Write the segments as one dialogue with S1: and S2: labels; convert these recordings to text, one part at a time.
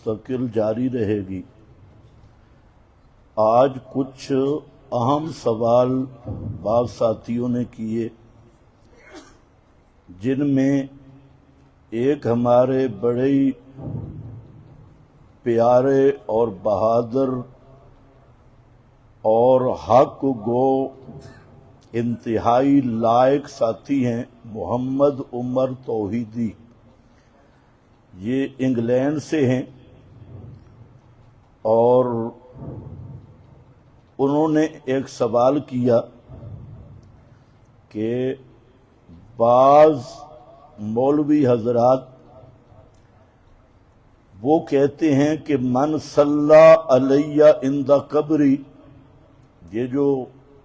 S1: مستقل جاری رہے گی۔ آج کچھ اہم سوال بعض ساتھیوں نے کیے، جن میں ایک ہمارے بڑے ہی پیارے اور بہادر اور حق گو انتہائی لائق ساتھی ہیں محمد عمر توحیدی۔ یہ انگلینڈ سے ہیں اور انہوں نے ایک سوال کیا کہ بعض مولوی حضرات وہ کہتے ہیں کہ من صلی علیہ عند قبری، یہ جو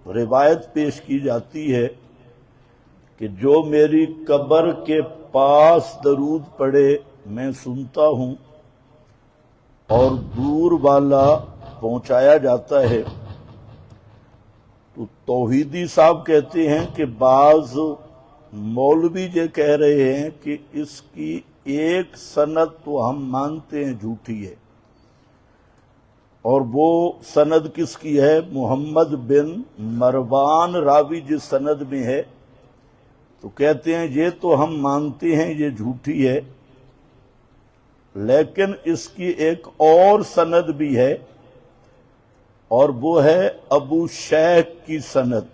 S1: روایت پیش کی جاتی ہے کہ جو میری قبر کے پاس درود پڑھے میں سنتا ہوں اور دور والا پہنچایا جاتا ہے، تو توحیدی صاحب کہتے ہیں کہ بعض مولوی یہ کہہ رہے ہیں کہ اس کی ایک سند تو ہم مانتے ہیں جھوٹی ہے، اور وہ سند کس کی ہے؟ محمد بن مروان راوی جس سند میں ہے، تو کہتے ہیں یہ تو ہم مانتے ہیں یہ جھوٹی ہے، لیکن اس کی ایک اور سند بھی ہے اور وہ ہے ابو شیخ کی سند۔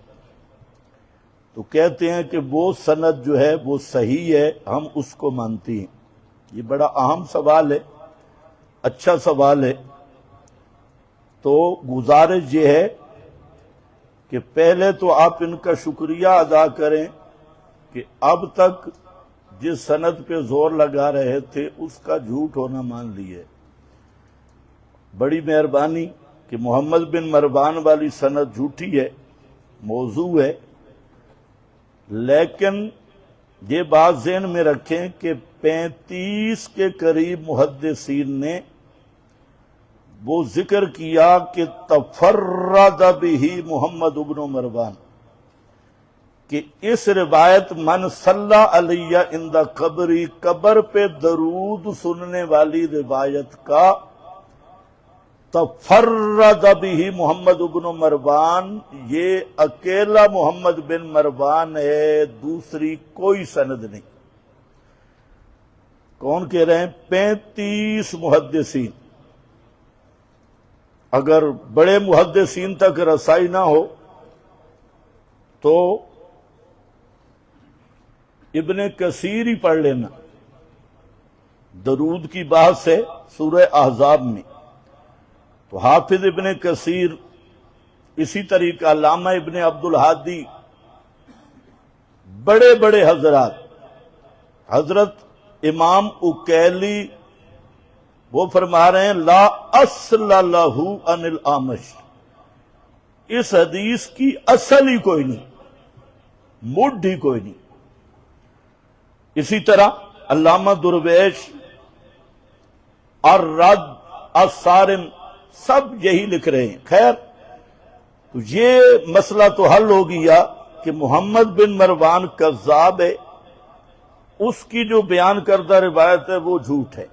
S1: تو کہتے ہیں کہ وہ سند جو ہے وہ صحیح ہے، ہم اس کو مانتے ہیں۔ یہ بڑا اہم سوال ہے، اچھا سوال ہے۔ تو گزارش یہ ہے کہ پہلے تو آپ ان کا شکریہ ادا کریں کہ اب تک جس سند پہ زور لگا رہے تھے اس کا جھوٹ ہونا مان لیے۔ بڑی مہربانی کہ محمد بن مروان والی سند جھوٹی ہے، موضوع ہے، لیکن یہ بات ذہن میں رکھیں کہ 35 کے قریب محدثین نے وہ ذکر کیا کہ تفرد بہ محمد بن مروان، کہ اس روایت من صلی علیہ عند قبری، قبر پہ درود سننے والی روایت کا تفرد بہ محمد بن مروان، یہ اکیلا محمد بن مروان ہے، دوسری کوئی سند نہیں۔ کون کہہ رہے ہیں؟ 35 محدثین۔ اگر بڑے محدثین تک رسائی نہ ہو تو ابن کثیر ہی پڑھ لینا، درود کی بحث ہے سورہ احزاب میں، تو حافظ ابن کثیر، اسی طریقہ علامہ ابن عبد الہادی، بڑے بڑے حضرات، حضرت امام اکیلی وہ فرما رہے ہیں لا اصل لہ عن الاعمش، اس حدیث کی اصل ہی کوئی نہیں، مڈ ہی کوئی نہیں۔ اسی طرح علامہ درویش، الرد، الصارم، سب یہی لکھ رہے ہیں۔ خیر، تو یہ مسئلہ تو حل ہو گیا کہ محمد بن مروان کذاب ہے، اس کی جو بیان کردہ روایت ہے وہ جھوٹ ہے۔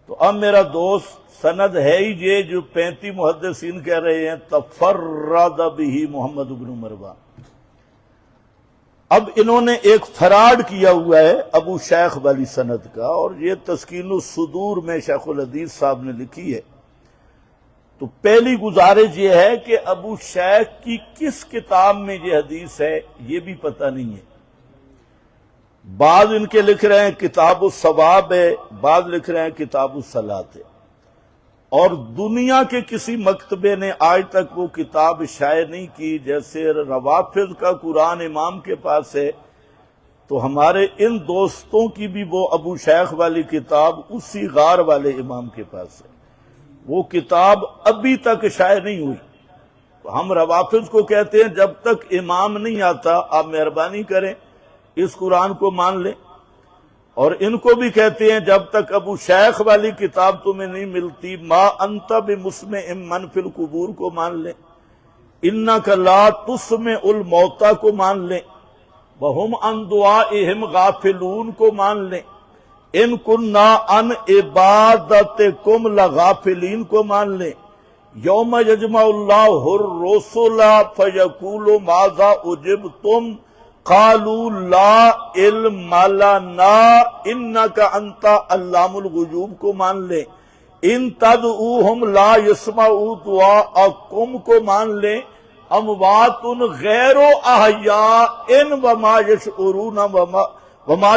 S1: تو اب میرا دوست سند ہے ہی یہ جو 35 محدثین کہہ رہے ہیں تفرد بہ محمد بن مروان۔ اب انہوں نے ایک فراڈ کیا ہوا ہے ابو شیخ والی سند کا، اور یہ تسکین الصدور میں شیخ الحدیث صاحب نے لکھی ہے۔ تو پہلی گزارش یہ ہے کہ ابو شیخ کی کس کتاب میں یہ حدیث ہے یہ بھی پتہ نہیں ہے۔ بعض ان کے لکھ رہے ہیں کتاب الثواب ہے، بعض لکھ رہے ہیں کتاب الصلاۃ ہے، اور دنیا کے کسی مکتبے نے آج تک وہ کتاب شائع نہیں کی۔ جیسے روافض کا قرآن امام کے پاس ہے، تو ہمارے ان دوستوں کی بھی وہ ابو شیخ والی کتاب اسی غار والے امام کے پاس ہے، وہ کتاب ابھی تک شائع نہیں ہوئی۔ تو ہم روافض کو کہتے ہیں جب تک امام نہیں آتا آپ مہربانی کریں اس قرآن کو مان لیں، اور ان کو بھی کہتے ہیں جب تک ابو شیخ والی کتاب تمہیں نہیں ملتی ما انت بمسمع من فی القبور کو مان لیں، انک لا تسمع الموتى کو مان لیں، وہم عن دعائہم غافلون کو مان لیں، ان کننا ان عبادتکم لغافلین کو مان لیں. یوم یجمع اللہ الرسل فیقول ماذا اجبتم قالوا لا علم لنا انک انت علام الغیوب کو مان لیں. ان تدعوہم لا یسمعوا دعاءکم کو مان لیں. اموات غیر احیاء وما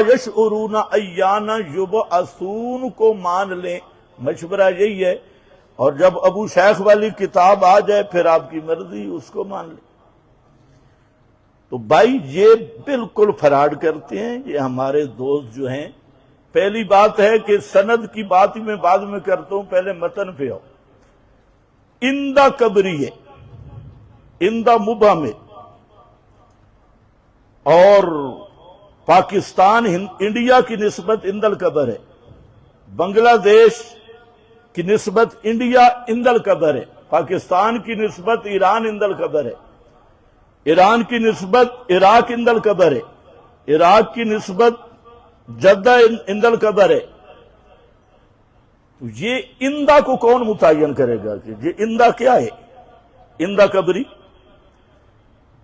S1: یشعرون ایان یبعثون کو مان لیں. مشورہ یہی ہے. اور جب ابو شیخ والی کتاب آ جائے پھر آپ کی مرضی اس کو مان لیں. تو بھائی یہ بالکل فراڈ کرتے ہیں یہ ہمارے دوست جو ہیں. پہلی بات ہے کہ سند کی بات ہی میں بعد میں کرتا ہوں، پہلے متن پہ آؤ. اندہ قبری ہے، اندہ مبہم ہے، اور پاکستان انڈیا کی نسبت اند القبر ہے، بنگلہ دیش کی نسبت انڈیا اند القبر ہے، پاکستان کی نسبت ایران اند القبر ہے، ایران کی نسبت عراق اند القبر ہے، عراق کی نسبت جدہ اند القبر ہے. تو یہ اندہ کو کون متعین کرے گا کہ یہ اندہ کیا ہے؟ اندہ قبری.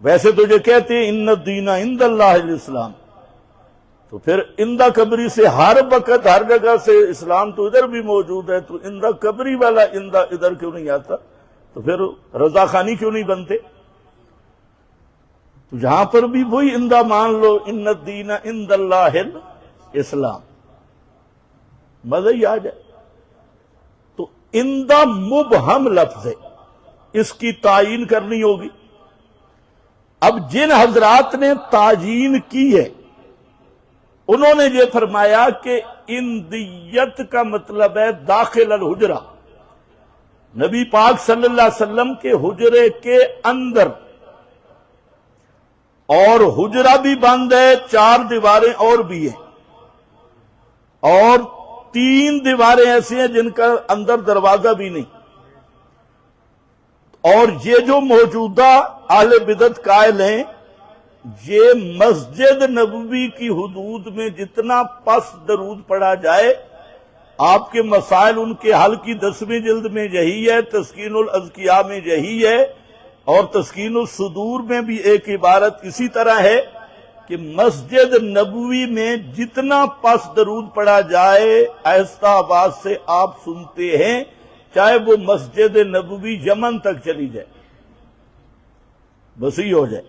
S1: ویسے تو یہ کہتے ہیں ان الدین عند اللہ الاسلام، تو پھر اندہ قبری سے ہر وقت ہر جگہ سے اسلام تو ادھر بھی موجود ہے، تو اندہ قبری والا اندہ ادھر کیوں نہیں آتا؟ تو پھر رضا خانی کیوں نہیں بنتے؟ تو یہاں پر بھی وہی اندہ مان لو، ان الدین عند اللہ الاسلام، مزہ ہی آ جائے. تو اندہ مبہم لفظ ہے، اس کی تعیین کرنی ہوگی. اب جن حضرات نے تعیین کی ہے انہوں نے یہ فرمایا کہ اندیت کا مطلب ہے داخل الحجرہ، نبی پاک صلی اللہ علیہ وسلم کے حجرے کے اندر. اور حجرہ بھی بند ہے، 4 دیواریں اور بھی ہیں، اور 3 دیواریں ایسی ہیں جن کا اندر دروازہ بھی نہیں. اور یہ جو موجودہ اہل بدعت قائل ہیں، یہ مسجد نبوی کی حدود میں جتنا پس درود پڑھا جائے، آپ کے مسائل ان کے حل کی 10ویں جلد میں یہی ہے، تسکین الاذکیاء میں یہی ہے، اور تسکین الصدور میں بھی ایک عبارت اسی طرح ہے کہ مسجد نبوی میں جتنا پس درود پڑھا جائے آہستہ آواز سے آپ سنتے ہیں، چاہے وہ مسجد نبوی یمن تک چلی جائے، وسیع ہو جائے.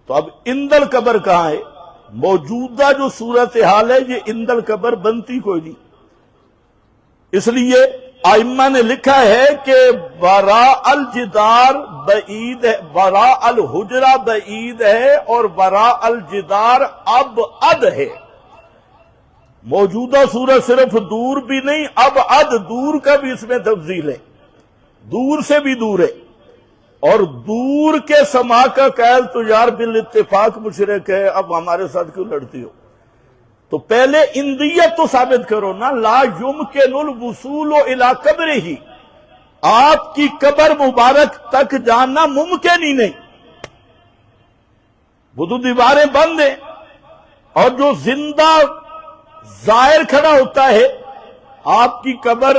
S1: تو اب اند القبر کہاں ہے؟ موجودہ جو صورتحال ہے یہ اند القبر بنتی کوئی نہیں. اس لیے ائمہ نے لکھا ہے کہ وراء الجدار بعید ہے، وراء الحجرہ بعید ہے، اور وراء الجدار ابعد ہے. موجودہ صورت صرف دور بھی نہیں، ابعد دور کا بھی اس میں تفضیل ہے، دور سے بھی دور ہے. اور دور کے سما کا قائل تو یار بالاتفاق مشرک ہے، اب ہمارے ساتھ کیوں لڑتی ہو؟ تو پہلے اندیت تو ثابت کرو نا. لا یمکن الوصول الی قبرہ، آپ کی قبر مبارک تک جانا ممکن ہی نہیں. وہ تو دیواریں بند ہیں، اور جو زندہ ظاہر کھڑا ہوتا ہے آپ کی قبر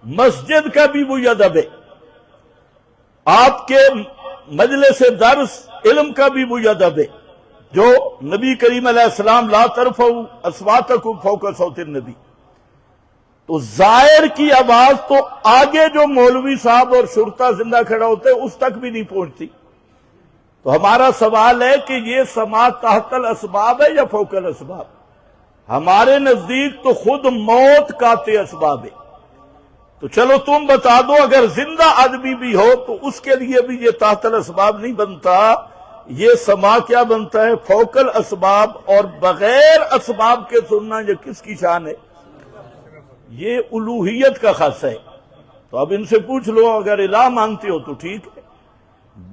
S1: مسجد کا بھی وہ ادب ہے، آپ کے مجلس درس علم کا بھی وہ ادب ہے جو نبی کریم علیہ السلام لا ترفعوا اصواتکم فوق صوت النبی. تو ظاہر کی آواز تو آگے جو مولوی صاحب اور شرطا زندہ کھڑا ہوتے ہیں اس تک بھی نہیں پہنچتی. تو ہمارا سوال ہے کہ یہ سماع تحت الاسباب ہے یا فوق الاسباب؟ ہمارے نزدیک تو خود موت قاطع اسباب ہے. تو چلو تم بتا دو، اگر زندہ آدمی بھی ہو تو اس کے لیے بھی یہ تحت الاسباب نہیں بنتا، یہ سماع کیا بنتا ہے؟ فوق الاسباب. اور بغیر اسباب کے سننا یہ کس کی شان ہے؟ یہ الوہیت کا خاصہ ہے. تو اب ان سے پوچھ لو، اگر الہ مانتے ہو تو ٹھیک ہے.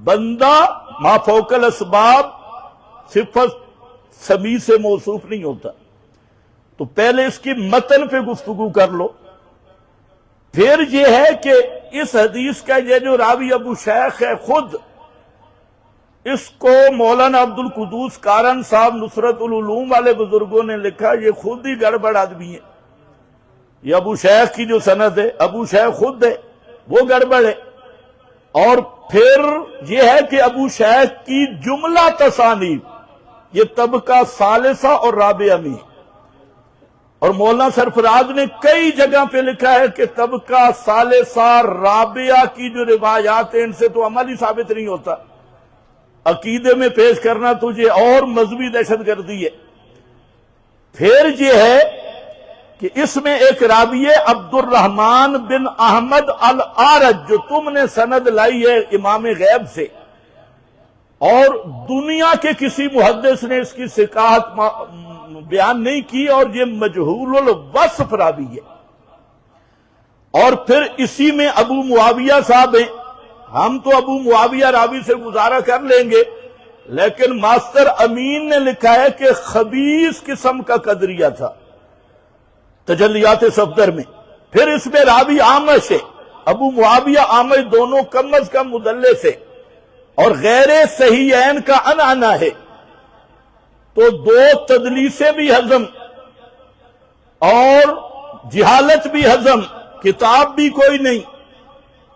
S1: بندہ ما فوق الاسباب صفت سمیع سے موصوف نہیں ہوتا. تو پہلے اس کی متن پہ گفتگو کر لو. پھر یہ ہے کہ اس حدیث کا یہ جو راوی ابو شیخ ہے خود اس کو مولانا عبد القدوس کارن صاحب نصرت العلوم والے بزرگوں نے لکھا، یہ خود ہی گڑبڑ آدمی ہے۔ یہ ابو شیخ کی جو سند ہے، ابو شیخ خود ہے، وہ گڑبڑ ہے۔ اور پھر یہ ہے کہ ابو شیخ کی جملہ تصانیف یہ طبقہ ثالثہ اور رابعہ میں ہے، اور مولانا سرفراز نے کئی جگہ پہ لکھا ہے کہ طبقہ ثالثہ رابعہ کی جو روایات ہیں ان سے تو عمل ہی ثابت نہیں ہوتا، عقیدے میں پیش کرنا تجھے اور مذہبی دہشت گردی ہے۔ پھر یہ ہے کہ اس میں ایک راوی ہے عبد الرحمن بن احمد العارج، جو تم نے سند لائی ہے امام غیب سے، اور دنیا کے کسی محدث نے اس کی ثقاہت بیان نہیں کی، اور یہ مجہول الوصف راوی ہے۔ اور پھر اسی میں ابو معاویہ صاحب ہیں، ہم تو ابو معاویہ راوی سے گزارا کر لیں گے، لیکن ماسٹر امین نے لکھا ہے کہ خبیث قسم کا قدریہ تھا تجلیات صفدر میں۔ پھر اس میں راوی عامش ہے، ابو معاویہ عامش دونوں کم از کم مدلس ہے، اور غیر صحیحین کا عنعنہ ہے، تو دو تدلیسیں بھی ہضم اور جہالت بھی ہضم، کتاب بھی کوئی نہیں،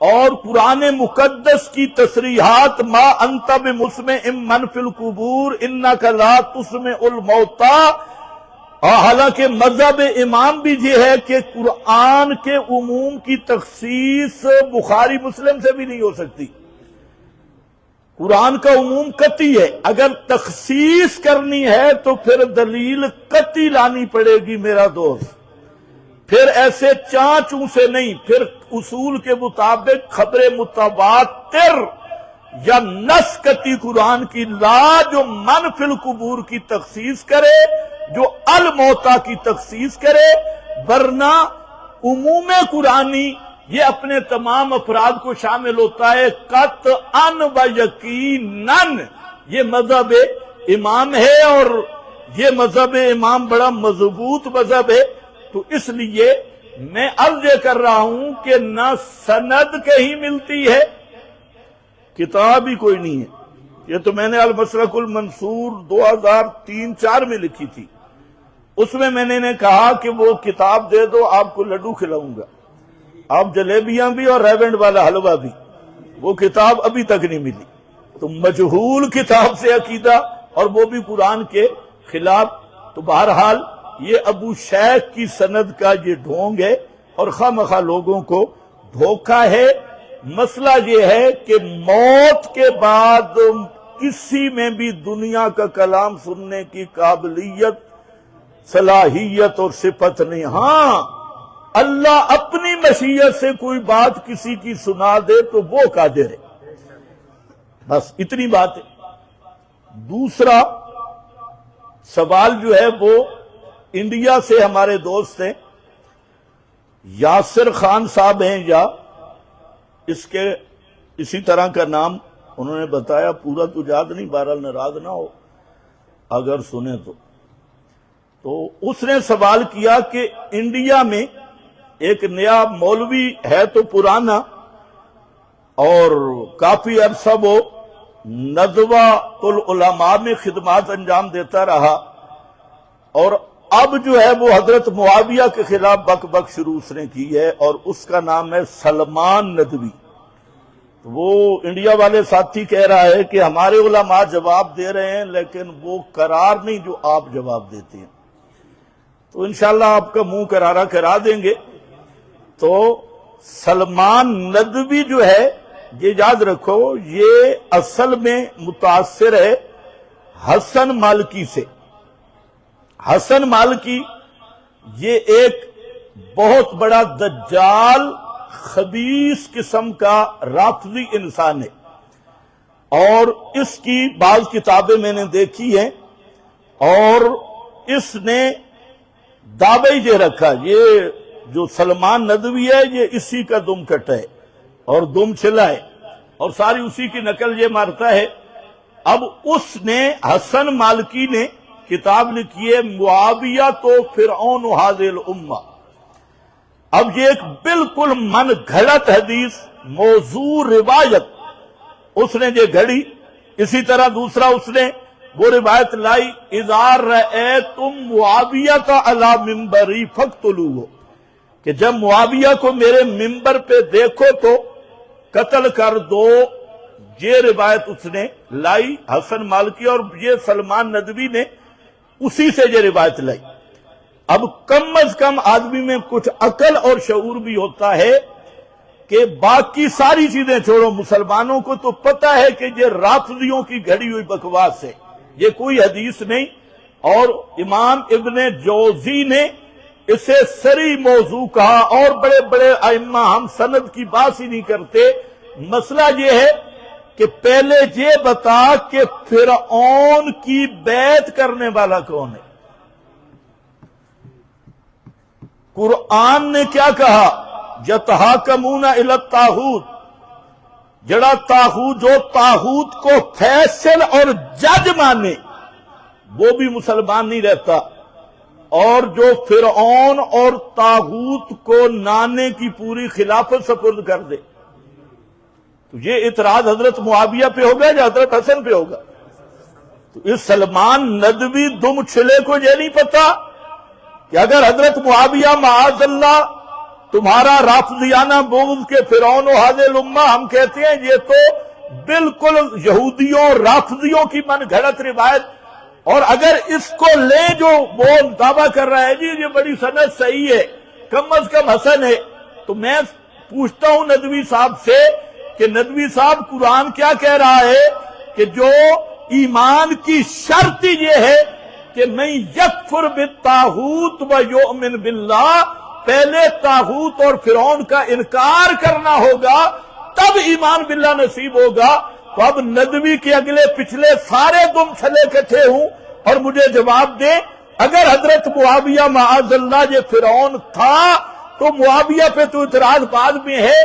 S1: اور قرآن مقدس کی تصریحات ما انت بمسمع من فی القبور انک لا تسمع الموتى، حالانکہ مذہب امام بھی یہ ہے کہ قرآن کے عموم کی تخصیص بخاری مسلم سے بھی نہیں ہو سکتی، قرآن کا عموم قطعی ہے، اگر تخصیص کرنی ہے تو پھر دلیل قطعی لانی پڑے گی میرا دوست، پھر ایسے چاچوں سے نہیں، پھر اصول کے مطابق خبر متواتر یا نص قطعی قرآن کی لا، جو من فی القبور کی تخصیص کرے، جو الموتا کی تخصیص کرے، ورنہ عموم قرآنی یہ اپنے تمام افراد کو شامل ہوتا ہے قطعاً و یقیناً۔ یہ مذہب امام ہے، اور یہ مذہب امام بڑا مضبوط مذہب ہے، تو اس لیے میں عرض یہ کر رہا ہوں کہ نہ سند کہیں ملتی ہے، کتاب ہی کوئی نہیں ہے۔ یہ تو میں نے المسلک المنصور 2003-4 میں لکھی تھی، اس میں میں نے کہا کہ وہ کتاب دے دو، آپ کو لڈو کھلاؤں گا، آپ جلیبیاں بھی اور ریونڈ والا حلوہ بھی، وہ کتاب ابھی تک نہیں ملی۔ تو مجہول کتاب سے عقیدہ، اور وہ بھی قرآن کے خلاف، تو بہرحال یہ ابو شیخ کی سند کا یہ ڈھونگ ہے، اور خواہ لوگوں کو دھوکہ ہے۔ مسئلہ یہ ہے کہ موت کے بعد کسی میں بھی دنیا کا کلام سننے کی قابلیت، صلاحیت اور صفت نہیں۔ ہاں، اللہ اپنی مشیت سے کوئی بات کسی کی سنا دے تو وہ قادر ہے، بس اتنی بات ہے۔ دوسرا سوال جو ہے وہ انڈیا سے ہمارے دوست ہیں، یاسر خان صاحب ہیں، یا اسی طرح کا نام انہوں نے بتایا، پورا تو یاد نہیں، بہرحال ناراض نہ ہو اگر سنیں تو اس نے سوال کیا کہ انڈیا میں ایک نیا مولوی ہے تو پرانا، اور کافی عرصہ وہ ندوۃ العلماء میں خدمات انجام دیتا رہا، اور اب جو ہے وہ حضرت معاویہ کے خلاف بک بک شروع اس نے کی ہے، اور اس کا نام ہے سلمان ندوی۔ وہ انڈیا والے ساتھی کہہ رہا ہے کہ ہمارے علماء جواب دے رہے ہیں، لیکن وہ قرار نہیں جو آپ جواب دیتے ہیں، تو انشاءاللہ آپ کا منہ کرارا کرا دیں گے۔ تو سلمان ندوی جو ہے، یہ یاد رکھو، یہ اصل میں متاثر ہے حسن مالکی سے۔ حسن مالکی یہ ایک بہت بڑا دجال، خبیث قسم کا رافضی انسان ہے، اور اس کی بعض کتابیں میں نے دیکھی ہیں، اور اس نے دعوی یہ رکھا، یہ جو سلمان ندوی ہے یہ اسی کا دم کٹ ہے اور دم چھلا ہے، اور ساری اسی کی نقل یہ مارتا ہے۔ اب اس نے، حسن مالکی نے کتاب لکھی ہے معاویہ تو فرعون هذه الامہ۔ اب یہ ایک بالکل من گھڑت حدیث، موضوع روایت اس نے یہ گھڑی، اسی طرح دوسرا اس نے وہ روایت لائی اذا رأیتم معاویۃ علی منبری فاقتلوہ، کہ جب معاویہ کو میرے منبر پہ دیکھو تو قتل کر دو. یہ روایت اس نے لائی حسن مالکی، اور یہ سلمان ندوی نے اسی سے یہ روایت لائی. اب کم از کم آدمی میں کچھ عقل اور شعور بھی ہوتا ہے کہ باقی ساری چیزیں چھوڑو، مسلمانوں کو تو پتہ ہے کہ یہ رافضیوں کی گھڑی ہوئی بکواس ہے، یہ کوئی حدیث نہیں. اور امام ابن جوزی نے اسے سری موضوع کہا، اور بڑے بڑے ائمہ ہم سند کی بات ہی نہیں کرتے. مسئلہ یہ ہے کہ پہلے یہ بتا کہ فرعون کی بیعت کرنے والا کون ہے. قرآن نے کیا کہا؟ یتحاکمون الی الطاغوت، جڑا طاغوت جو طاغوت کو فیصل اور جج مانے وہ بھی مسلمان نہیں رہتا، اور جو فرعون اور طاغوت کو نانے کی پوری خلافت سپرد کر دے. تو یہ اعتراض حضرت معاویہ پہ ہوگا یا حضرت حسن پہ ہوگا؟ تو اس سلمان ندوی دم چھلے کو یہ نہیں پتا کہ اگر حضرت معاویہ معاذ اللہ تمہارا رافضیانہ بغض کے فرعون و حاضر الامہ، ہم کہتے ہیں یہ تو بالکل یہودیوں رافضیوں کی من گھڑت روایت، اور اگر اس کو لیں جو وہ دعویٰ کر رہا ہے جی یہ بڑی سند صحیح ہے، کم از کم حسن ہے، تو میں پوچھتا ہوں ندوی صاحب سے کہ ندوی صاحب قرآن کیا کہہ رہا ہے کہ جو ایمان کی شرط یہ ہے کہ من یکفر بالطاغوت و یؤمن باللہ، پہلے طاغوت اور فرعون کا انکار کرنا ہوگا تب ایمان باللہ نصیب ہوگا. تو اب ندوی کے اگلے پچھلے سارے دم چھلے کٹھے ہوں اور مجھے جواب دیں، اگر حضرت معاویہ معاذ اللہ یہ فرعون تھا تو معاویہ پہ تو اعتراض بعد میں ہے،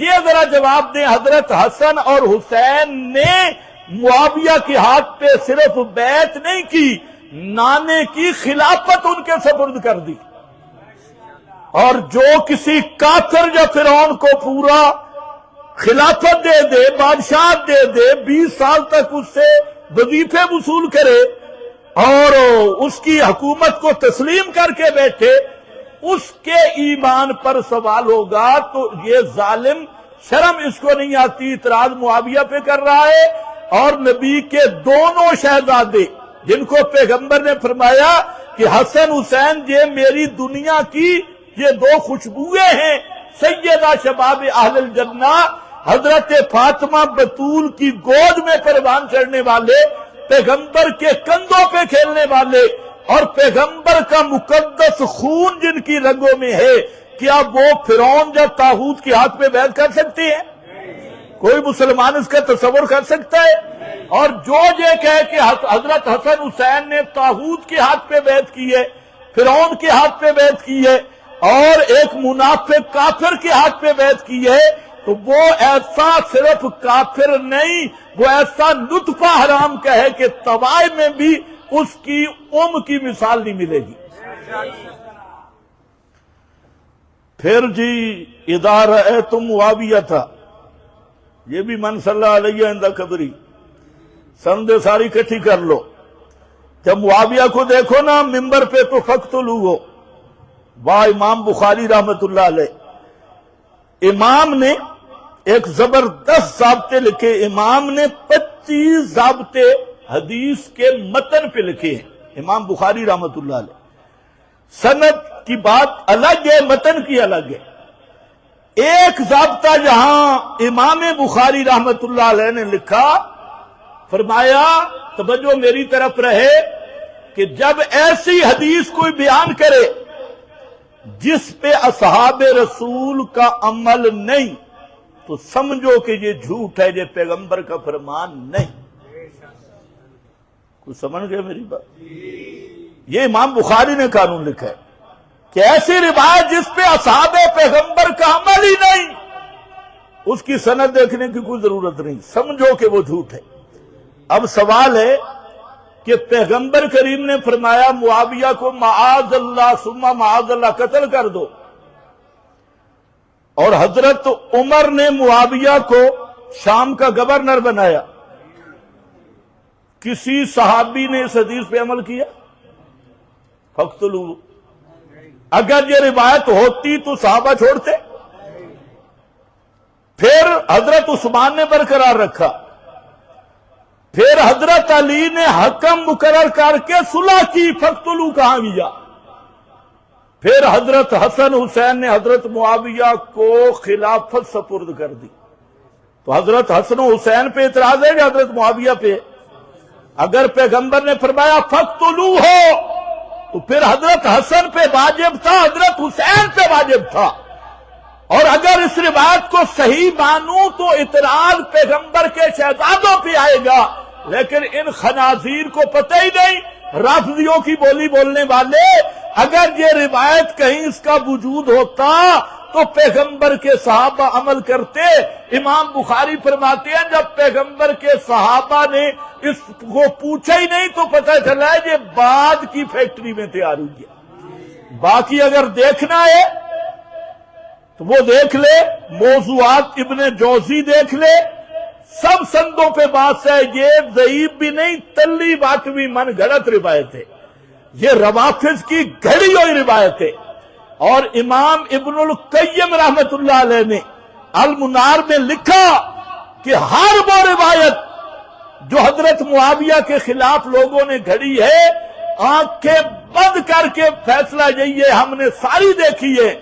S1: یہ ذرا جواب دیں حضرت حسن اور حسین نے معاویہ کے ہاتھ پہ صرف بیعت نہیں کی، نانے کی خلافت ان کے سپرد کر دی. اور جو کسی کافر یا فرعون کو پورا خلافت دے دے، بادشاہ دے دے، 20 سال تک اس سے وظیفے وصول کرے اور اس کی حکومت کو تسلیم کر کے بیٹھے، اس کے ایمان پر سوال ہوگا. تو یہ ظالم شرم اس کو نہیں آتی، اعتراض معاویہ پہ کر رہا ہے. اور نبی کے دونوں شہزادے جن کو پیغمبر نے فرمایا کہ حسن حسین یہ میری دنیا کی یہ دو خوشبوئیں ہیں، سیدہ شباب اہل الجنہ، حضرت فاطمہ بطول کی گود میں پروان چڑھنے والے، پیغمبر کے کندھوں پہ کھیلنے والے، اور پیغمبر کا مقدس خون جن کی رگوں میں ہے، کیا وہ فرعون یا طاغوت کے ہاتھ پہ بیعت کر سکتے ہیں؟ کوئی مسلمان اس کا تصور کر سکتا ہے؟ اور جو یہ کہے کہ حضرت حسن حسین نے طاغوت کے ہاتھ پہ بیعت کی ہے، فرعون کے ہاتھ پہ بیعت کی ہے، اور ایک منافق کافر کے ہاتھ پہ بیعت کی ہے، تو وہ ایسا صرف کافر نہیں، وہ ایسا نطفہ حرام کا ہے کہ طوائے میں بھی اس کی کی مثال نہیں ملے گی. پھر جی اذا رأیتم معاویہ تھا، یہ بھی من صلی اللہ علیہ عند قبری، سندے ساری کٹھی کر لو. جب معاویہ کو دیکھو نا منبر پہ تو فقتلوہ، واہ امام بخاری رحمت اللہ علیہ، امام نے ایک زبردست ضابطے لکھے. امام نے 25 ضابطے حدیث کے متن پہ لکھے ہیں امام بخاری رحمت اللہ علیہ. سند کی بات الگ ہے، متن کی الگ ہے. ایک ضابطہ جہاں امام بخاری رحمت اللہ علیہ نے لکھا، فرمایا توجہ میری طرف رہے کہ جب ایسی حدیث کوئی بیان کرے جس پہ اصحاب رسول کا عمل نہیں تو سمجھو کہ یہ جھوٹ ہے، یہ پیغمبر کا فرمان نہیں. کچھ سمجھ گئے میری بات؟ یہ امام بخاری نے قانون لکھا ہے کہ ایسی روایت جس پہ اصحاب پیغمبر کا عمل ہی نہیں، اس کی سند دیکھنے کی کوئی ضرورت نہیں، سمجھو کہ وہ جھوٹ ہے. اب سوال ہے کہ پیغمبر کریم نے فرمایا معاویہ کو معاذ اللہ ثم معاذ اللہ قتل کر دو، اور حضرت عمر نے معاویہ کو شام کا گورنر بنایا. کسی صحابی نے اس حدیث پہ عمل کیا؟ فقتلوہ. اگر یہ روایت ہوتی تو صحابہ چھوڑتے؟ پھر حضرت عثمان نے برقرار رکھا، پھر حضرت علی نے حکم مقرر کر کے صلح کی، فقتلوہ کہاں گیا؟ پھر حضرت حسن حسین نے حضرت معاویہ کو خلافت سپرد کر دی. تو حضرت حسن و حسین پہ اعتراض ہے کہ حضرت معاویہ پہ؟ اگر پیغمبر نے فرمایا فقتلوہ ہو تو پھر حضرت حسن پہ واجب تھا، حضرت حسین پہ واجب تھا. اور اگر اس روایت کو صحیح مانوں تو اعتراض پیغمبر کے شہزادوں پہ آئے گا، لیکن ان خنازیر کو پتہ ہی نہیں، رافضیوں کی بولی بولنے والے. اگر یہ روایت کہیں اس کا وجود ہوتا تو پیغمبر کے صحابہ عمل کرتے. امام بخاری فرماتے ہیں جب پیغمبر کے صحابہ نے اس کو پوچھا ہی نہیں تو پتہ چلا ہے یہ بعد کی فیکٹری میں تیار ہوئی ہے. باقی اگر دیکھنا ہے تو وہ دیکھ لے، موضوعات ابن جوزی دیکھ لے، سب سندوں پہ بات ہے. یہ ضعیف بھی نہیں، تلی باٹوی من گھڑت روایت ہے، یہ روافض کی گھڑی ہوئی روایت ہے. اور امام ابن القیم رحمت اللہ علیہ نے المنار میں لکھا کہ ہر وہ روایت جو حضرت معاویہ کے خلاف لوگوں نے گھڑی ہے، آنکھیں بند کر کے فیصلہ یہی ہے ہم نے ساری دیکھی ہے،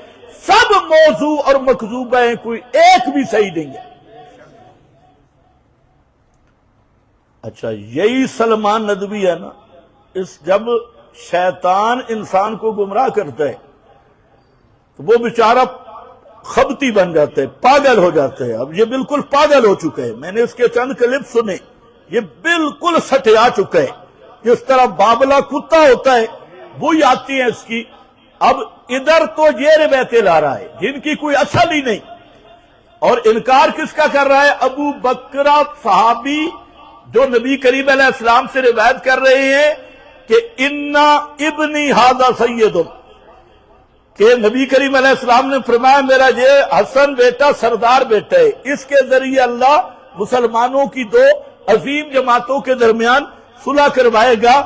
S1: سب موضوع اور مکذوبہ ہیں، کوئی ایک بھی صحیح نہیں ہے. اچھا یہی سلمان ندوی ہے نا، جب شیطان انسان کو گمراہ کرتا ہے تو وہ بیچارہ خبتی بن جاتے ہیں، پاگل ہو جاتے ہیں. اب یہ بالکل پاگل ہو چکے ہیں. میں نے اس کے چند کلپ سنے، یہ بالکل سٹیا چکے ہیں. جس طرح بابلا کتا ہوتا ہے وہی آتی ہیں اس کی. اب ادھر تو یہ روایتیں لا رہا ہے جن کی کوئی اصل ہی نہیں، اور انکار کس کا کر رہا ہے؟ ابو بکر صحابی جو نبی کریم علیہ السلام سے روایت کر رہے ہیں کہ انا ابنی ھذا سید، کہ نبی کریم علیہ السلام نے فرمایا میرا یہ حسن بیٹا سردار بیٹا ہے، اس کے ذریعے اللہ مسلمانوں کی دو عظیم جماعتوں کے درمیان صلح کروائے گا.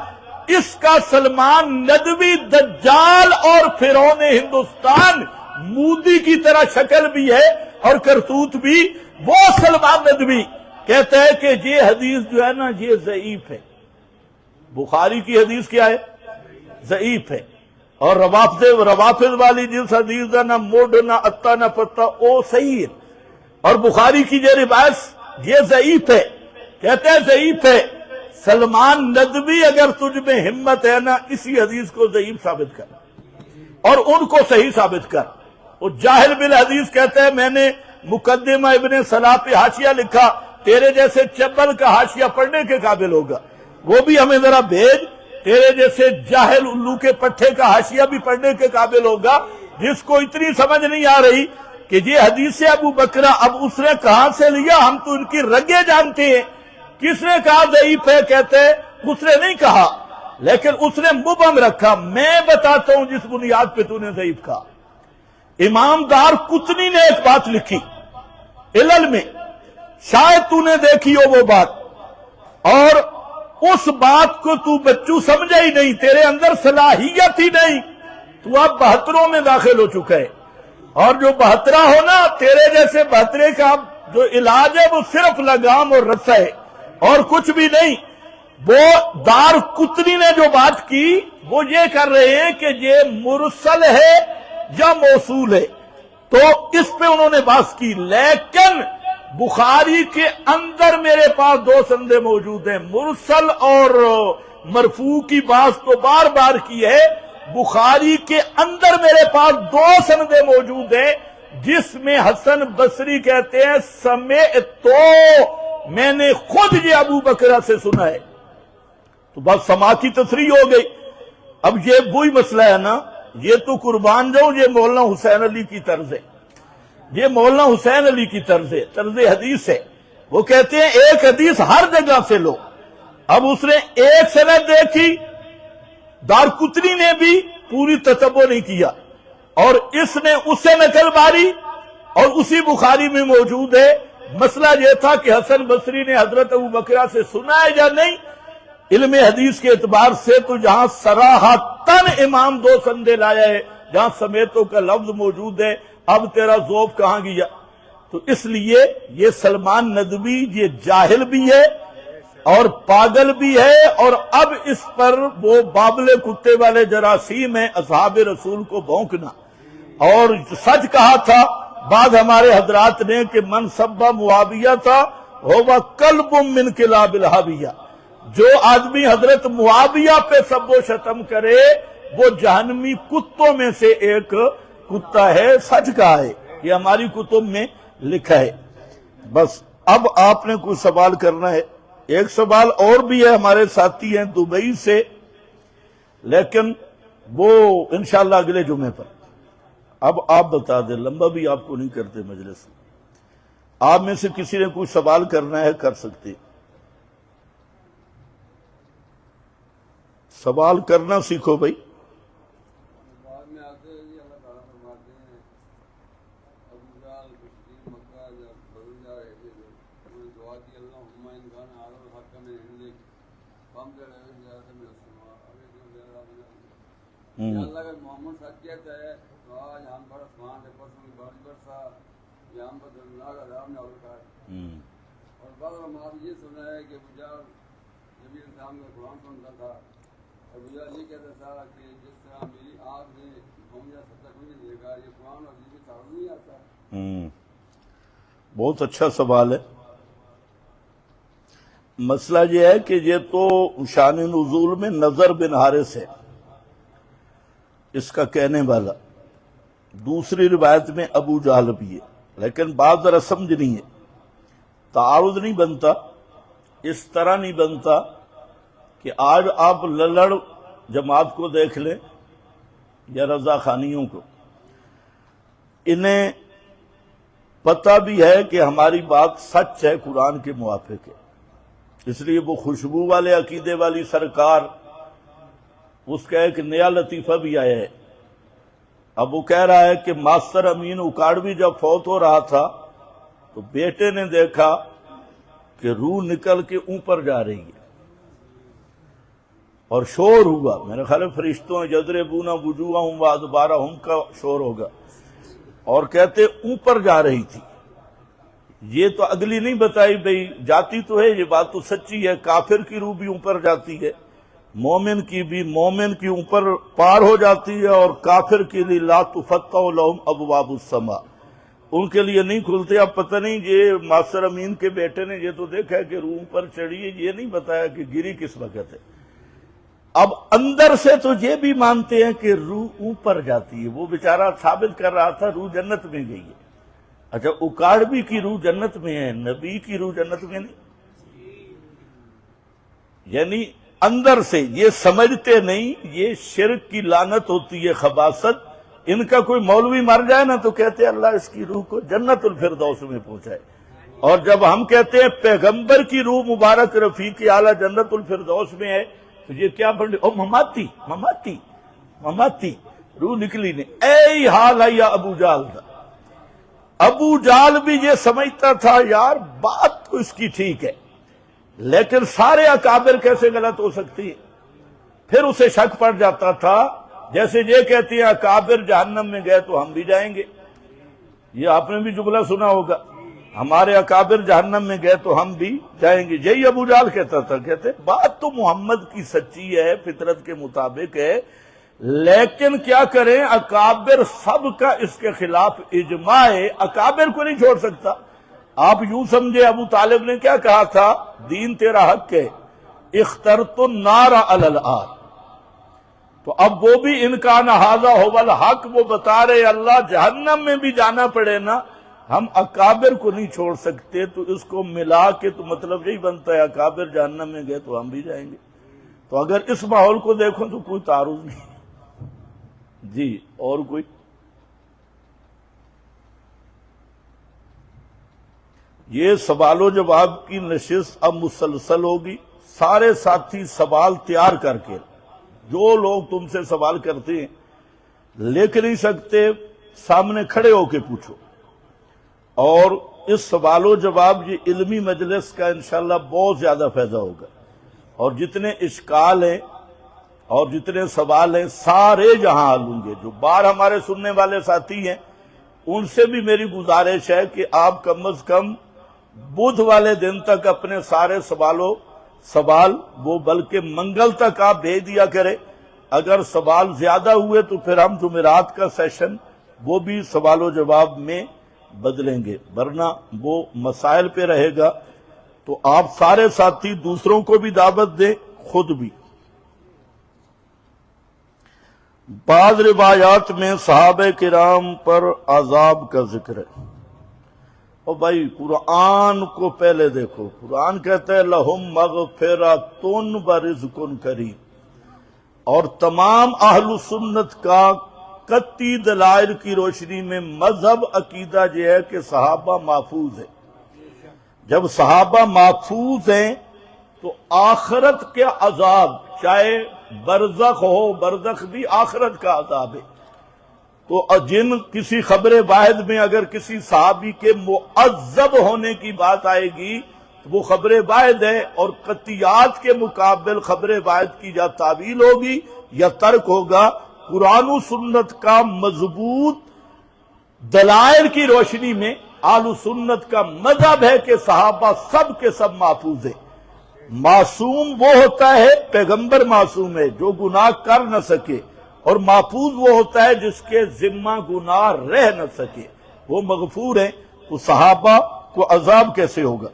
S1: اس کا سلمان ندوی دجال اور فرعون ہندوستان مودی کی طرح شکل بھی ہے اور کرتوت بھی. وہ سلمان ندوی کہتا ہے کہ یہ حدیث جو ہے نا یہ ضعیف ہے. بخاری کی حدیث کیا ہے؟ ضعیف ہے. اور روافض والی جس حدیث کا نہ موڈ نہ اتا نہ پتا وہ صحیح ہے. اور بخاری کی یہ روایت یہ ضعیف ہے، کہتے ہیں ضعیف ہے. سلمان ندوی اگر تجھ میں ہمت ہے نا اسی حدیث کو ضعیف ثابت کر اور ان کو صحیح ثابت کر. وہ جاہل بالحدیث کہتے ہیں میں نے مقدمہ ابن صلاح پہ حاشیہ لکھا، تیرے جیسے چبل کا حاشیہ پڑھنے کے قابل ہوگا وہ بھی ہمیں ذرا بھیج. تیرے جیسے جاہل الو کے پٹھے کا حاشیہ بھی پڑھنے کے قابل ہوگا جس کو اتنی سمجھ نہیں آ رہی کہ یہ حدیث ابو بکرہ اب اس نے کہاں سے لیا، ہم تو ان کی رگیں جانتے ہیں. کس نے کہا ضعیف ہے؟ کہتے اس نے نہیں کہا لیکن اس نے مبہم رکھا. میں بتاتا ہوں جس بنیاد پہ تو نے ضعیف کہا. امام دار قطنی نے ایک بات لکھی علل میں، شاید تو نے دیکھی ہو وہ بات، اور اس بات کو تو بچوں سمجھا ہی نہیں، تیرے اندر صلاحیت ہی نہیں. تو اب 72 میں داخل ہو چکا ہے، اور جو 72 ہو نا تیرے جیسے 72 کا جو علاج ہے وہ صرف لگام اور رسہ ہے اور کچھ بھی نہیں. وہ دار قطنی نے جو بات کی وہ یہ کر رہے ہیں کہ یہ مرسل ہے یا موصول ہے، تو اس پہ انہوں نے بات کی. لیکن بخاری کے اندر میرے پاس دو سندیں موجود ہیں، مرسل اور مرفوع کی بات تو بار بار کی ہے. بخاری کے اندر میرے پاس دو سندیں موجود ہیں جس میں حسن بصری کہتے ہیں سمعتو، میں نے خود یہ ابو بکرہ سے سنا ہے. تو بس سما کی تصریح ہو گئی. اب یہ وہی مسئلہ ہے نا، یہ تو قربان جاؤں یہ مولانا حسین علی کی طرز ہے، یہ مولانا حسین علی کی طرز حدیث ہے. وہ کہتے ہیں ایک حدیث ہر جگہ سے لو. اب اس نے ایک سند دیکھی، دارقطنی نے بھی پوری تتبع نہیں کیا، اور اس نے اس سے نقل ماری اور اسی بخاری میں موجود ہے. مسئلہ یہ تھا کہ حسن بصری نے حضرت ابو بکرہ سے سنا ہے یا نہیں. علم حدیث کے اعتبار سے تو جہاں صراحتاً امام دو سندے لایا ہے، جہاں سمیتوں کا لفظ موجود ہے، اب تیرا ذوق کہاں گیا؟ تو اس لیے یہ سلمان ندوی یہ جاہل بھی ہے اور پاگل بھی ہے، اور اب اس پر وہ بابل کتے والے جراثیم ہیں اصحاب رسول کو بھونکنا۔ اور سچ کہا تھا بعض ہمارے حضرات نے کہ من سبا معاویہ تھا ہوا کلب من کلاب الہاویہ، جو آدمی حضرت معاویہ پہ سب و شتم کرے وہ جہنمی کتوں میں سے ایک کتا ہے۔ سچ کہا ہے، یہ ہماری کتب میں لکھا ہے۔ بس اب آپ نے کوئی سوال کرنا ہے؟ ایک سوال اور بھی ہے، ہمارے ساتھی ہیں دبئی سے، لیکن وہ انشاءاللہ اگلے جمعے پر۔ اب آپ بتا دیں، لمبا بھی آپ کو نہیں کرتے مجلس۔ آپ میں سے کسی نے کوئی سوال کرنا ہے کر سکتے، سوال کرنا سیکھو بھائی۔
S2: محمد صاحب کہتا ہے آج ہم بڑا سمان ہے پرسوں کی بارش برسا یا ہم پر ناگ عذاب نے اور بعض ہم یہ سنا ہے کہ بجال نبی السلام کا قرآن سنتا تھا، اور بجال یہ کہتا تھا کہ جس طرح میری آنکھ نے محمد سب تک نہیں دیکھا، یہ قرآن اور حدیث میں تعارض نہیں آتا؟
S1: بہت اچھا سوال ہے۔ مسئلہ یہ ہے کہ یہ تو شان نزول میں نظر بن حارث ہے اس کا کہنے والا، دوسری روایت میں ابو جہل بھی ہے، لیکن بات ذرا سمجھنی ہے، تعارض نہیں بنتا، اس طرح نہیں بنتا کہ آج آپ للڑ جماعت کو دیکھ لیں یا رضا خانیوں کو، انہیں پتہ بھی ہے کہ ہماری بات سچ ہے، قرآن کے موافق ہے، اس لیے وہ خوشبو والے عقیدے والی سرکار، اس کا ایک نیا لطیفہ بھی آیا ہے۔ اب وہ کہہ رہا ہے کہ ماسٹر امین اکاڑوی جب فوت ہو رہا تھا تو بیٹے نے دیکھا کہ روح نکل کے اوپر جا رہی ہے اور شور ہوا، میرے خیال فرشتوں یضربون وجوہہم وادبارہم کا شور ہوگا، اور کہتے اوپر جا رہی تھی۔ یہ تو اگلی نہیں بتائی بھئی، جاتی تو ہے، یہ بات تو سچی ہے، کافر کی روح بھی اوپر جاتی ہے، مومن کی بھی، مومن کی اوپر پار ہو جاتی ہے، اور کافر کے لیے لا تفتح لہم ابواب السماء، ان کے لیے نہیں کھلتے۔ اب پتہ نہیں یہ ماسٹر امین کے بیٹے نے یہ تو دیکھا ہے کہ روح پر چڑھی ہے، یہ نہیں بتایا کہ گری کس وقت ہے۔ اب اندر سے تو یہ بھی مانتے ہیں کہ روح اوپر جاتی ہے، وہ بیچارہ ثابت کر رہا تھا روح جنت میں گئی ہے۔ اچھا، اکاڑوی کی روح جنت میں ہے، نبی کی روح جنت میں نہیں؟ یعنی اندر سے یہ سمجھتے نہیں، یہ شرک کی لعنت ہوتی ہے، خباثت۔ ان کا کوئی مولوی مر جائے نا تو کہتے ہیں اللہ اس کی روح کو جنت الفردوس میں پہنچائے، اور جب ہم کہتے ہیں پیغمبر کی روح مبارک رفیق اعلیٰ جنت الفردوس میں ہے تو یہ کیا بن او مماتی مماتی مماتی روح نکلی نہیں۔ اے حال ہے یا ابو جال تھا، ابو جال بھی یہ سمجھتا تھا یار بات تو اس کی ٹھیک ہے، لیکن سارے اکابر کیسے غلط ہو سکتی ہے؟ پھر اسے شک پڑ جاتا تھا، جیسے یہ کہتی ہیں اکابر جہنم میں گئے تو ہم بھی جائیں گے، یہ آپ نے بھی جملہ سنا ہوگا، ہمارے اکابر جہنم میں گئے تو ہم بھی جائیں گے، یہی ابو جال کہتا تھا۔ کہتے بات تو محمد کی سچی ہے، فطرت کے مطابق ہے، لیکن کیا کریں، اکابر سب کا اس کے خلاف اجماع ہے، اکابر کو نہیں چھوڑ سکتا۔ آپ یوں سمجھے ابو طالب نے کیا کہا تھا، دین تیرا حق ہے، اخترت النار علی الآر، تو اب وہ بھی ان کا ھذا ھو الحق، وہ بتا رہے اللہ جہنم میں بھی جانا پڑے نا، ہم اکابر کو نہیں چھوڑ سکتے، تو اس کو ملا کے تو مطلب یہی بنتا ہے اکابر جہنم میں گئے تو ہم بھی جائیں گے۔ تو اگر اس ماحول کو دیکھو تو کوئی تعارض نہیں۔ جی اور کوئی؟ یہ سوال و جواب کی نشست اب مسلسل ہوگی، سارے ساتھی سوال تیار کر کے، جو لوگ تم سے سوال کرتے ہیں لکھ نہیں سکتے سامنے کھڑے ہو کے پوچھو، اور اس سوال و جواب یہ علمی مجلس کا انشاءاللہ بہت زیادہ فائدہ ہوگا۔ اور جتنے اشکال ہیں اور جتنے سوال ہیں سارے جہاں حل ہوں گے۔ جو بار ہمارے سننے والے ساتھی ہیں ان سے بھی میری گزارش ہے کہ آپ کم از کم بدھ والے دن تک اپنے سارے سوال وہ بلکہ منگل تک آپ بھیج دیا کریں۔ اگر سوال زیادہ ہوئے تو پھر ہم جمعرات کا سیشن وہ بھی سوال و جواب میں بدلیں گے، ورنہ وہ مسائل پہ رہے گا۔ تو آپ سارے ساتھی دوسروں کو بھی دعوت دیں، خود بھی۔ بعض روایات میں صحابہ کرام پر عذاب کا ذکر ہے۔ اور بھائی قرآن کو پہلے دیکھو، قرآن کہتا ہے لَهُمْ مَغْفِرَةٌ وَرِزْقٌ کریم، اور تمام اہل سنت کا قطعی دلائل کی روشنی میں مذہب عقیدہ یہ ہے کہ صحابہ محفوظ ہیں۔ جب صحابہ محفوظ ہیں تو آخرت کے عذاب، چاہے برزخ ہو، برزخ بھی آخرت کا عذاب ہے، تو جن کسی خبر واحد میں اگر کسی صحابی کے معذب ہونے کی بات آئے گی تو وہ خبر واحد ہے، اور قطعیات کے مقابل خبر واحد کی یا تعویل ہوگی یا ترک ہوگا۔ قرآن و سنت کا مضبوط دلائل کی روشنی میں اہل سنت کا مذہب ہے کہ صحابہ سب کے سب محفوظ ہیں۔ معصوم وہ ہوتا ہے، پیغمبر معصوم ہے جو گناہ کر نہ سکے، اور محفوظ وہ ہوتا ہے جس کے ذمہ گناہ رہ نہ سکے، وہ مغفور ہیں۔ تو صحابہ کو عذاب کیسے ہوگا؟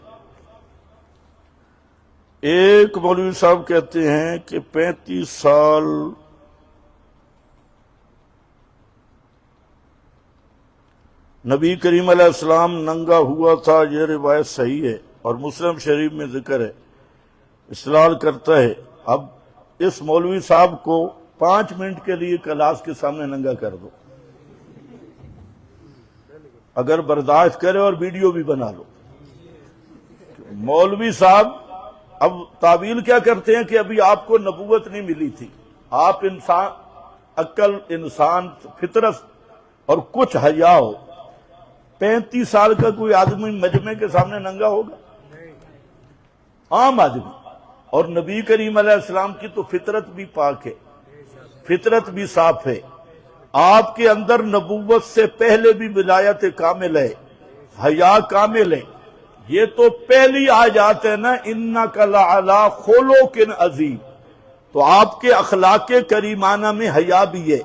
S1: ایک مولوی صاحب کہتے ہیں کہ 35 سال نبی کریم علیہ السلام ننگا ہوا تھا، یہ روایت صحیح ہے اور مسلم شریف میں ذکر ہے، استدلال کرتا ہے۔ اب اس مولوی صاحب کو 5 منٹ کے لیے کلاس کے سامنے ننگا کر دو، اگر برداشت کرے، اور ویڈیو بھی بنا لو۔ مولوی صاحب اب تعویل کیا کرتے ہیں کہ ابھی آپ کو نبوت نہیں ملی تھی، آپ انسان، عقل، انسان، فطرت اور کچھ حیا ہو۔ 35 سال کا کوئی آدمی مجمع کے سامنے ننگا ہوگا؟ عام آدمی۔ اور نبی کریم علیہ السلام کی تو فطرت بھی پاک ہے، فطرت بھی صاف ہے، آپ کے اندر نبوت سے پہلے بھی ولایت کامل ہے، حیا کامل ہے۔ یہ تو پہلی آیات ہے نا، اِنَّكَ لَعَلَىٰ خُلُقٍ عَظِيمٍ، تو آپ کے اخلاق کریمانہ میں حیا بھی ہے۔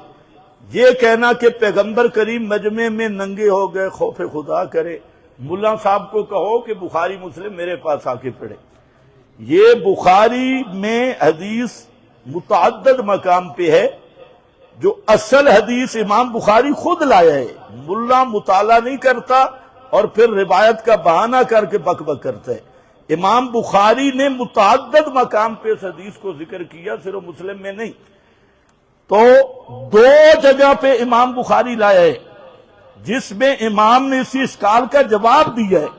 S1: یہ کہنا کہ پیغمبر کریم مجمع میں ننگے ہو گئے، خوف خدا کرے، ملا صاحب کو کہو کہ بخاری مسلم میرے پاس آ کے پڑھے۔ یہ بخاری میں حدیث متعدد مقام پہ ہے، جو اصل حدیث امام بخاری خود لایا ہے، ملا مطالعہ نہیں کرتا اور پھر روایت کا بہانہ کر کے بک بک کرتا ہے۔ امام بخاری نے متعدد مقام پہ اس حدیث کو ذکر کیا، صرف مسلم میں نہیں۔ تو 2 جگہ پہ امام بخاری لایا ہے جس میں امام نے اسی اشکال کا جواب دیا ہے۔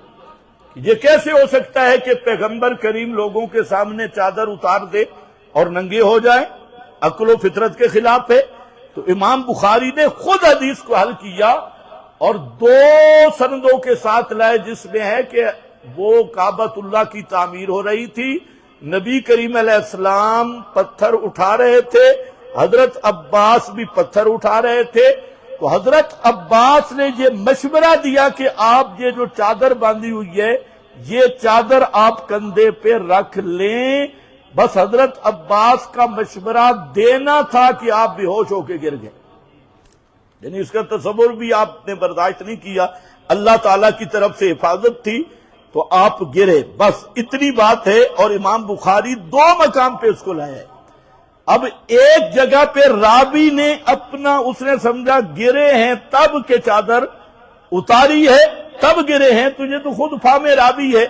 S1: یہ کیسے ہو سکتا ہے کہ پیغمبر کریم لوگوں کے سامنے چادر اتار دے اور ننگے ہو جائیں؟ عقل و فطرت کے خلاف ہے۔ تو امام بخاری نے خود حدیث کو حل کیا اور 2 سندوں کے ساتھ لائے، جس میں ہے کہ وہ کعبۃ اللہ کی تعمیر ہو رہی تھی، نبی کریم علیہ السلام پتھر اٹھا رہے تھے، حضرت عباس بھی پتھر اٹھا رہے تھے۔ تو حضرت عباس نے یہ مشورہ دیا کہ آپ یہ جو چادر باندھی ہوئی ہے، یہ چادر آپ کندھے پہ رکھ لیں۔ بس حضرت عباس کا مشورہ دینا تھا کہ آپ بے ہوش ہو کے گر گئے، یعنی اس کا تصور بھی آپ نے برداشت نہیں کیا، اللہ تعالیٰ کی طرف سے حفاظت تھی تو آپ گرے، بس اتنی بات ہے۔ اور امام بخاری 2 مقام پہ اس کو لایا ہے۔ اب ایک جگہ پہ راوی نے اپنا، اس نے سمجھا گرے ہیں تب کہ چادر اتاری ہے تب گرے ہیں، تو یہ تو خود فہم راوی ہے۔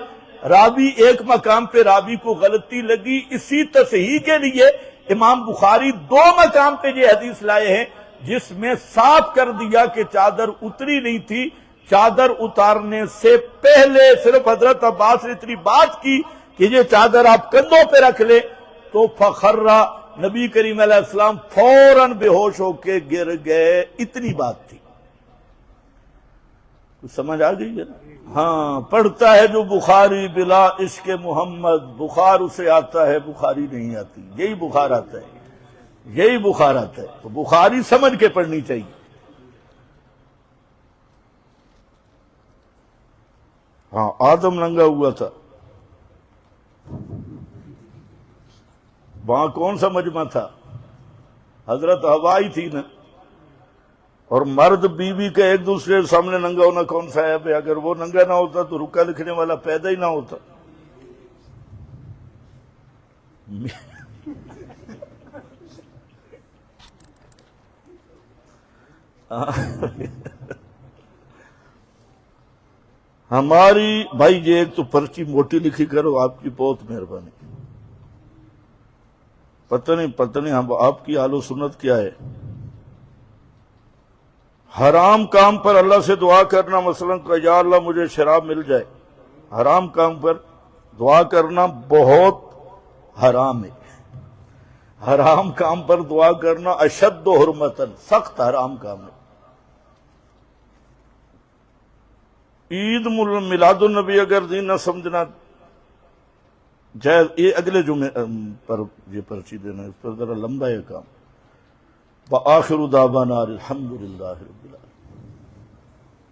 S1: راوی ایک مقام پہ راوی کو غلطی لگی، اسی تصحیح کے لیے امام بخاری 2 مقام پہ یہ حدیث لائے ہیں جس میں صاف کر دیا کہ چادر اتری نہیں تھی۔ چادر اتارنے سے پہلے صرف حضرت عباس نے اتنی بات کی کہ یہ چادر آپ کندھوں پہ رکھ لیں، تو فخرہ، نبی کریم علیہ السلام فوراً بے ہوش ہو کے گر گئے، اتنی بات تھی۔ سمجھ آ گئی ہے نا؟ ہاں، پڑھتا ہے جو بخاری بلا عشق محمد، بخار اسے آتا ہے بخاری نہیں آتی، یہی بخار آتا ہے، یہی بخار آتا ہے، تو بخاری سمجھ کے پڑھنی چاہیے۔ ہاں، آدم ننگا ہوا تھا، وہاں کون سا مجمع تھا؟ حضرت حوا ہی تھی نا، اور مرد بیوی کا ایک دوسرے کے سامنے ننگا ہونا کون سا ہے؟ اگر وہ ننگا نہ ہوتا تو رکا لکھنے والا پیدا ہی نہ ہوتا۔ ہماری بھائی یہ ایک تو پرچی موٹی لکھی کرو، آپ کی بہت مہربانی۔ پتہ نہیں ہم آپ کی حال و سنت کیا ہے؟ حرام کام پر اللہ سے دعا کرنا، مثلا کہ یا اللہ مجھے شراب مل جائے، حرام کام پر دعا کرنا بہت حرام ہے۔ حرام کام پر دعا کرنا اشد حرمتن، سخت حرام کام ہے۔ عید میلاد النبی اگر دین نہ سمجھنا جائز، یہ اگلے جمعے پر یہ پرچی دینا، اس پر ذرا لمبا ہے کام۔ وآخر دعوانا الحمدللہ رب العالمین۔